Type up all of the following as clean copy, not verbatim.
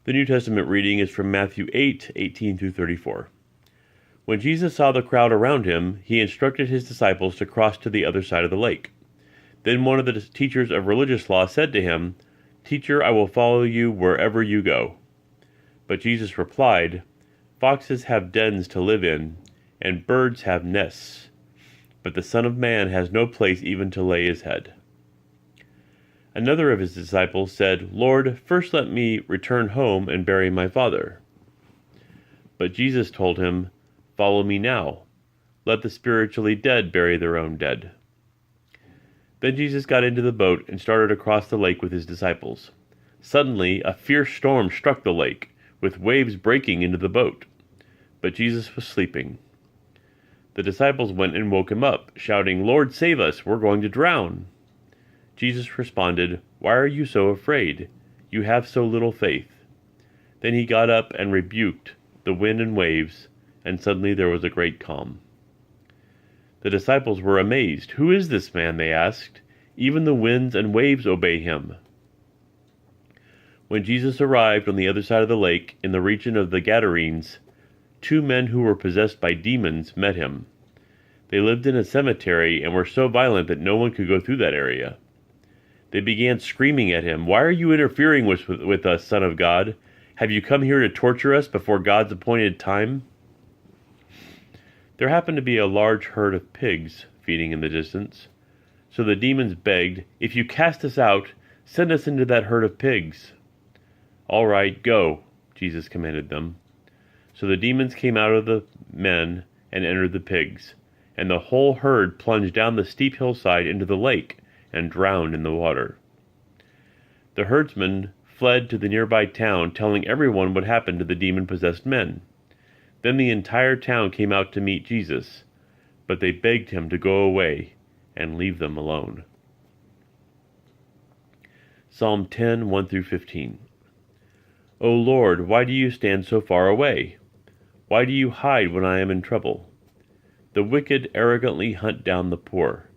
The New Testament reading is from Matthew 8:18 through 34. When Jesus saw the crowd around him, he instructed his disciples to cross to the other side of the lake. Then one of the teachers of religious law said to him, "Teacher, I will follow you wherever you go." But Jesus replied, "Foxes have dens to live in, and birds have nests, but the Son of Man has no place even to lay his head." Another of his disciples said, "Lord, first let me return home and bury my father." But Jesus told him, "Follow me now. Let the spiritually dead bury their own dead." Then Jesus got into the boat and started across the lake with his disciples. Suddenly, a fierce storm struck the lake, with waves breaking into the boat. But Jesus was sleeping. The disciples went and woke him up, shouting, "Lord, save us! We're going to drown!" Jesus responded, "Why are you so afraid? You have so little faith." Then he got up and rebuked the wind and waves, and suddenly there was a great calm. The disciples were amazed. "Who is this man?" they asked. "Even the winds and waves obey him." When Jesus arrived on the other side of the lake, in the region of the Gadarenes, 2 men who were possessed by demons met him. They lived in a cemetery and were so violent that no one could go through that area. They began screaming at him, "Why are you interfering with us, Son of God? Have you come here to torture us before God's appointed time?" There happened to be a large herd of pigs feeding in the distance. So the demons begged, "If you cast us out, send us into that herd of pigs." "All right, go," Jesus commanded them. So the demons came out of the men and entered the pigs, and the whole herd plunged down the steep hillside into the lake and drowned in the water. The herdsmen fled to the nearby town, telling everyone what happened to the demon-possessed men. Then the entire town came out to meet Jesus, but they begged him to go away and leave them alone. Psalm 10, 1 through 15. O Lord, why do you stand so far away? Why do you hide when I am in trouble? The wicked arrogantly hunt down the poor.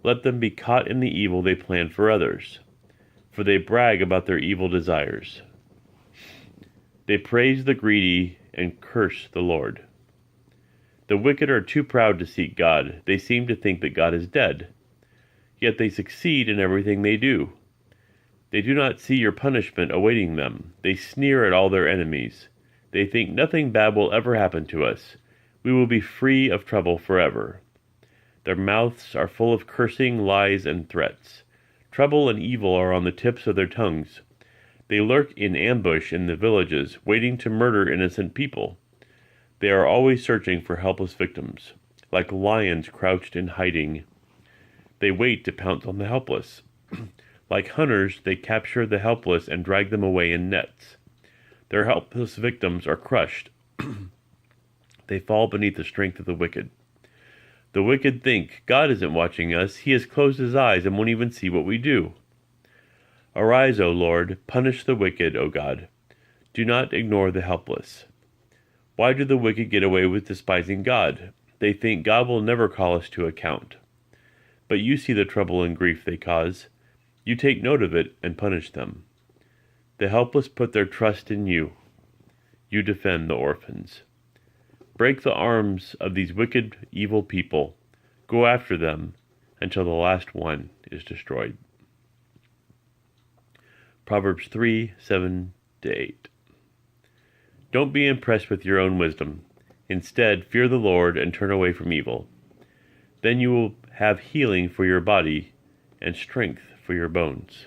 Let them be caught in the evil they plan for others, for they brag about their evil desires. They praise the greedy and curse the Lord. The wicked are too proud to seek God. They seem to think that God is dead. Yet they succeed in everything they do. They do not see your punishment awaiting them. They sneer at all their enemies. They think nothing bad will ever happen to us. We will be free of trouble forever. Their mouths are full of cursing, lies, and threats. Trouble and evil are on the tips of their tongues. They lurk in ambush in the villages, waiting to murder innocent people. They are always searching for helpless victims, like lions crouched in hiding. They wait to pounce on the helpless. Like hunters, they capture the helpless and drag them away in nets. Their helpless victims are crushed. They fall beneath the strength of the wicked. The wicked think, God isn't watching us. He has closed his eyes and won't even see what we do. Arise, O Lord, punish the wicked, O God. Do not ignore the helpless. Why do the wicked get away with despising God? They think God will never call us to account. But you see the trouble and grief they cause. You take note of it and punish them. The helpless put their trust in you. You defend the orphans. Break the arms of these wicked, evil people. Go after them until the last one is destroyed. Proverbs 3, 7-8. Don't be impressed with your own wisdom. Instead, fear the Lord and turn away from evil. Then you will have healing for your body and strength for your bones.